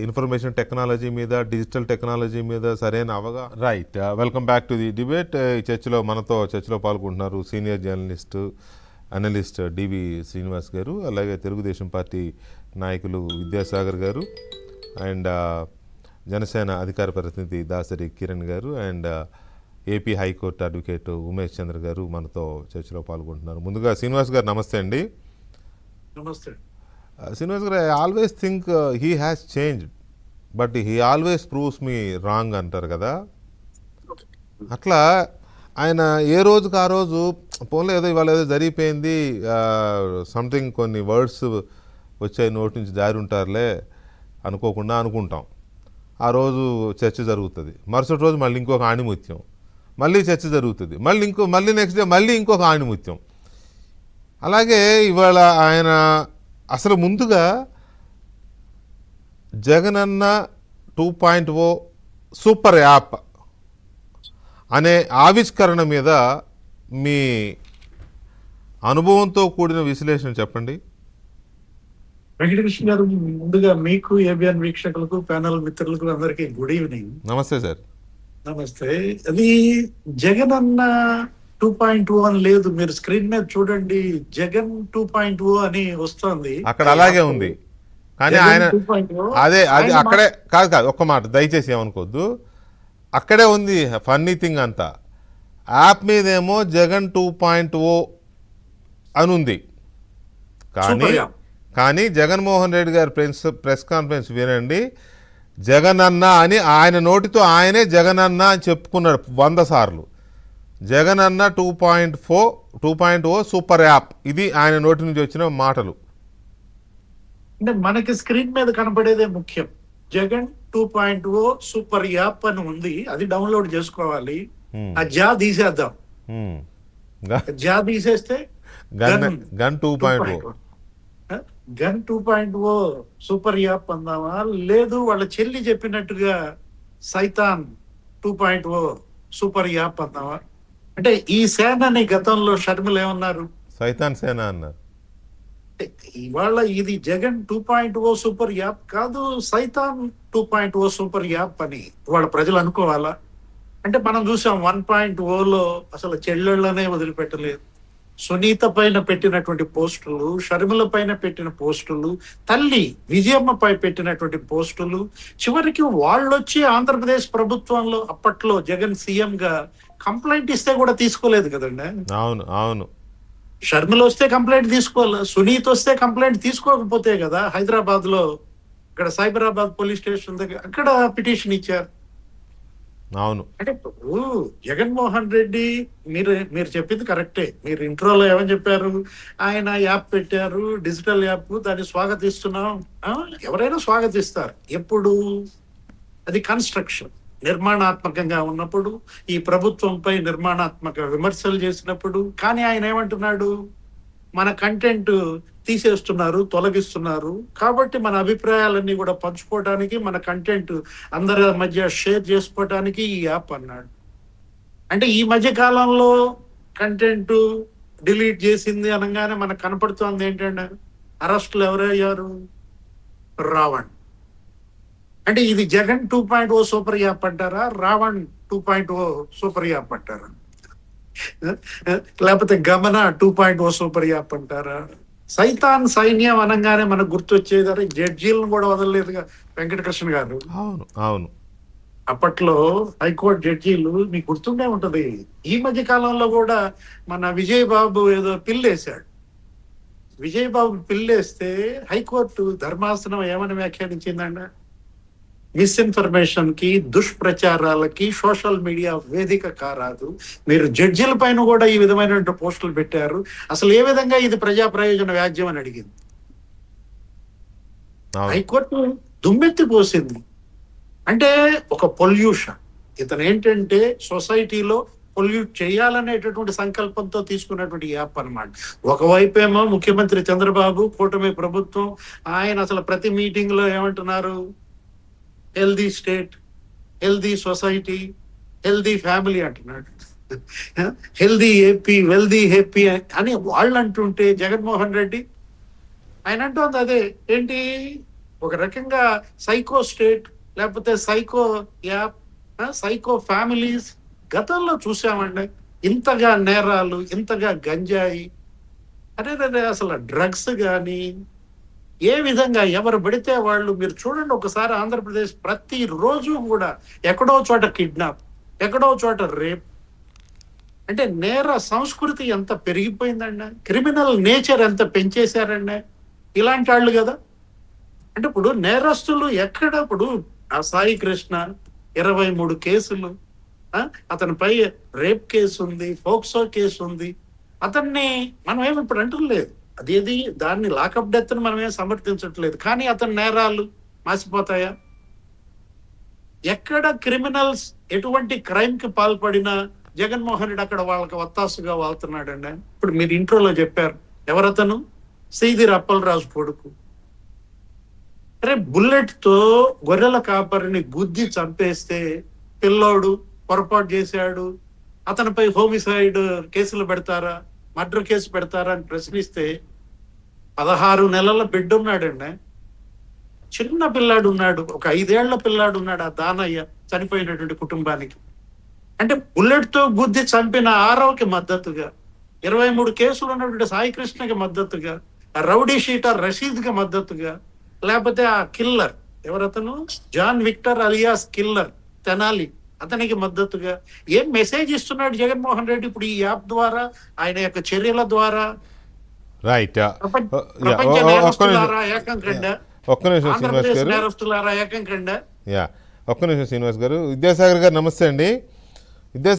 Information technology మీద, digital technology మీద సరైన అవగాహన. Right, welcome back to the debate. చర్చలో పాల్గొంటున్నారు సీనియర్ జర్నలిస్ట్, అనలిస్ట్ డివి శ్రీనివాస్ గారు, అలాగే తెలుగుదేశం పార్టీ నాయకులు విద్యాసాగర్ గారు, అండ్ జనసేన అధికార ప్రతినిధి దాసరి కిరణ్ గారు, and AP high court advocate Umesh Chandra గారు మనతో చర్చలో పాల్గొంటున్నారు. ముందుగా శ్రీనివాస్ గారు నమస్తే అండి. నమస్తే. శ్రీనివాస్ గారు, I always think he has changed but he always proves me wrong అంటారు కదా. అట్లా ఆయన ఏ రోజుకి ఆ రోజు పోన్లే ఏదో ఇవాళ ఏదో జరిగిపోయింది, సంథింగ్ కొన్ని వర్డ్స్ వచ్చాయి నోటి నుంచి జారి ఉంటారులే అనుకోకుండా అనుకుంటాం. ఆ రోజు చర్చ జరుగుతుంది, మరుసటి రోజు మళ్ళీ ఇంకొక ఆణిముత్యం, మళ్ళీ చర్చ జరుగుతుంది, మళ్ళీ నెక్స్ట్ డే మళ్ళీ ఇంకొక ఆణిముత్యం. అలాగే ఇవాళ ఆయన అసలు ముందుగా జగనన్న 2.0 సూపర్ యాప్ అనే ఆవిష్కరణ మీద మీ అనుభవంతో కూడిన విశ్లేషణ చెప్పండి. వెంకటకృష్ణ గారు, ముందుగా మీకు, ఏబిఎన్ వీక్షకులకు, ప్యానల్ మిత్రులకు అందరికీ గుడ్ ఈవినింగ్. నమస్తే సార్. నమస్తే. అది జగనన్న 2.0 అని లేదు, మీరు స్క్రీన్ మీద చూడండి, జగన్ 2.0 అని వస్తుంది. అక్కడ అలాగే ఉంది, కానీ ఆయన అదే అది అక్కడే కాదు ఒక్క మాట దయచేసి ఏమనుకోవద్దు, అక్కడే ఉంది ఫన్నీ థింగ్ అంతా. యాప్ మీదేమో జగన్ 2.0 అని ఉంది, కానీ జగన్మోహన్ రెడ్డి గారి ప్రెస్ కాన్ఫరెన్స్ వినండి, జగనన్న అని ఆయన నోటితో ఆయనే జగనన్న అని చెప్పుకున్నాడు 100 సార్లు. జగనన్న 2.0 సూపర్ యాప్, ఇది ఆయన నోటి నుంచి వచ్చిన మాటలు. అంటే మనకి స్క్రీన్ మీద కనపడేదే ముఖ్యం. జగన్ 2.0 సూపర్ యాప్ అని ఉంది, అది డౌన్లోడ్ చేసుకోవాలి. ఆ జా తీసేద్దాం, జా తీసేస్తే గన్ 2.0 గన్ 2.0 సూపర్ యాప్ అందామా, లేదు వాళ్ళ చెల్లి చెప్పినట్టుగా సైతాన్ 2.0 సూపర్ యాప్ అందామా? అంటే ఈ సేనని గతంలో షర్మిల ఏమన్నారు? సైతాన్ సేన అన్నారు. ఇవాళ ఇది జగన్ 2.0 సూపర్ యాప్ కాదు, సైతాన్ 2.0 సూపర్ యాప్ అని ఇవాళ ప్రజలు అనుకోవాలా? అంటే మనం చూసాం 1.0లో అసలు చెల్లెళ్ళనే వదిలిపెట్టలేదు. సునీత పైన పెట్టినటువంటి పోస్టులు, షర్మిల పైన పెట్టిన పోస్టులు, తల్లి విజయమ్మపై పెట్టినటువంటి పోస్టులు, చివరికి వాళ్ళొచ్చి ఆంధ్రప్రదేశ్ ప్రభుత్వంలో అప్పట్లో జగన్ సీఎం గా కంప్లైంట్ ఇస్తే కూడా తీసుకోలేదు కదండి. అవును అవును, షర్మిల వస్తే కంప్లైంట్ తీసుకోవాలి, సునీత వస్తే కంప్లైంట్ తీసుకోకపోతే కదా హైదరాబాద్ లో ఇక్కడ సైబరాబాద్ పోలీస్ స్టేషన్ దగ్గర అక్కడ పిటిషన్ ఇచ్చారు. అవును, అంటే ఇప్పుడు జగన్మోహన్ రెడ్డి, మీరు చెప్పింది కరెక్టే. మీరు ఇంట్రోలో ఏమని చెప్పారు? ఆయన యాప్ పెట్టారు, డిజిటల్ యాప్, దాన్ని స్వాగతిస్తున్నాం. ఎవరైనా స్వాగతిస్తారు ఎప్పుడు? అది కన్స్ట్రక్షన్, నిర్మాణాత్మకంగా ఉన్నప్పుడు, ఈ ప్రభుత్వంపై నిర్మాణాత్మక విమర్శలు చేసినప్పుడు. కానీ ఆయన ఏమంటున్నాడు? మన కంటెంట్ తీసేస్తున్నారు, తొలగిస్తున్నారు, కాబట్టి మన అభిప్రాయాలన్నీ కూడా పంచుకోవడానికి, మన కంటెంట్ అందరి మధ్య షేర్ చేసుకోవడానికి ఈ యాప్ అన్నాడు. అంటే ఈ మధ్య కాలంలో కంటెంట్ డిలీట్ చేసింది అనగానే మనకు కనపడుతోంది ఏంటంటే అరెస్టులు ఎవరయ్యారు? రావణ్. అంటే ఇది జగన్ 2.0 సూపర్ యాప్ అంటారా, రావణ్ 2.0 సూపర్ యాప్ అంటారా, లేకపోతే గమన 2.0 సూపర్ యాప్ అంటారా? సైతాన్ సైన్యం అనగానే మనకు గుర్తొచ్చేది జడ్జీలను కూడా వదలలేదుగా వెంకటకృష్ణ గారు. అవును అవును, అప్పట్లో హైకోర్టు జడ్జీలు, మీకు గుర్తుండే ఉంటది. ఈ మధ్య కాలంలో కూడా మన విజయ్ బాబు ఏదో పిల్లేశాడు. విజయ్ బాబు పిల్లేస్తే హైకోర్టు ధర్మాసనం ఏమని వ్యాఖ్యానించిందండి? మిస్ఇన్ఫర్మేషన్ కి, దుష్ప్రచారాలకి సోషల్ మీడియా వేదిక కారాదు. మీరు జడ్జిల పైన కూడా ఈ విధమైన పోస్టులు పెట్టారు, అసలు ఏ విధంగా ఇది ప్రజా ప్రయోజన వ్యాజ్యం అని అడిగింది. హైకోర్టు దుమ్మెత్తి పోసింది. అంటే ఒక పొల్యూషన్, ఇతను ఏంటంటే సొసైటీలో పొల్యూట్ చేయాలనేటటువంటి సంకల్పంతో తీసుకున్నటువంటి యాప్ అన్నమాట. ఒకవైపేమో ముఖ్యమంత్రి చంద్రబాబు, కూటమి ప్రభుత్వం, ఆయన అసలు ప్రతి మీటింగ్ లో ఏమంటున్నారు? Healthy state, healthy society, healthy family అంటున్నాడు. హెల్దీ ఏపీ, వెల్దీ హ్యాపీ అని వాళ్ళు అంటుంటే, జగన్మోహన్ రెడ్డి ఆయన అంటోంది అదే. ఏంటి? ఒక రకంగా సైకో స్టేట్ లేకపోతే సైకో యాప్, సైకో ఫ్యామిలీస్ గతంలో చూసామండి. ఇంతగా నేరాలు, ఇంతగా గంజాయి, అదే అసలు డ్రగ్స్ కానీ ఏ విధంగా ఎవరు పడితే వాళ్ళు, మీరు చూడండి ఒకసారి ఆంధ్రప్రదేశ్ ప్రతి రోజు కూడా ఎక్కడో చోట కిడ్నాప్, ఎక్కడో చోట రేప్. అంటే నేర సంస్కృతి ఎంత పెరిగిపోయిందండి, క్రిమినల్ నేచర్ ఎంత పెంచేశారండి ఇలాంటి వాళ్ళు కదా. అంటే ఇప్పుడు నేరస్తులు ఎక్కడ, ఇప్పుడు ఆ సాయి కృష్ణ 23 కేసులు, అతనిపై రేప్ కేసు ఉంది, ఫోక్సో కేసు ఉంది. అతన్ని మనం ఏమి ఇప్పుడు అంటలేదు, అదేది దాన్ని లాకప్ డెత్ మనం ఏం సమర్థించట్లేదు, కానీ అతని నేరాలు మాసిపోతాయా? ఎక్కడ క్రిమినల్స్ ఎటువంటి క్రైమ్ కి పాల్పడినా జగన్మోహన్ రెడ్డి అక్కడ వాళ్ళకి వత్తాసుగా వాళ్తున్నాడండి. ఇప్పుడు మీరు ఇంట్రోలో చెప్పారు, ఎవరతను? సీదిరి అప్పలరాజు కొడుకు. అరే, బుల్లెట్ తో గొర్రెల కాపరిని గుద్ది చంపేస్తే పిల్లోడు పొరపాటు చేశాడు, అతనిపై హోమిసైడ్ కేసులు పెడతారా, మర్డర్ కేసు పెడతారా అని ప్రశ్నిస్తే 16 నెలల బిడ్డ ఉన్నాడండి, చిన్న పిల్లాడు ఉన్నాడు, ఒక 5 ఏళ్ల పిల్లాడు ఉన్నాడు ఆ దానయ్య చనిపోయినటువంటి కుటుంబానికి. అంటే బుల్లెట్ తో గుద్ది చంపిన ఆరవకి మద్దతుగా, 23 కేసులు ఉన్నటువంటి సాయి కృష్ణకి మద్దతుగా, ఆ రౌడీ షీటర్ రషీద్ కి మద్దతుగా, లేకపోతే ఆ కిల్లర్ ఎవరతను, John Victor alias killer Tenali, అతనికి మద్దతుగా ఏం మెసేజ్ ఇస్తున్నాడు జగన్మోహన్ రెడ్డి ఇప్పుడు ఈ యాప్ ద్వారా, ఆయన యొక్క చర్యల ద్వారా? రైట్. ప్రపంచ నేరస్తులారా ఏకం కండా, ఒక్క నిమిషం శ్రీనివాస్ ఆంధ్రప్రదేశ్ గారు. నేరస్తులారా ఏకం కండా. ఒక్క నిమిషం శ్రీనివాస్ గారు. విద్యాసాగర్ గారు నమస్తే అండి.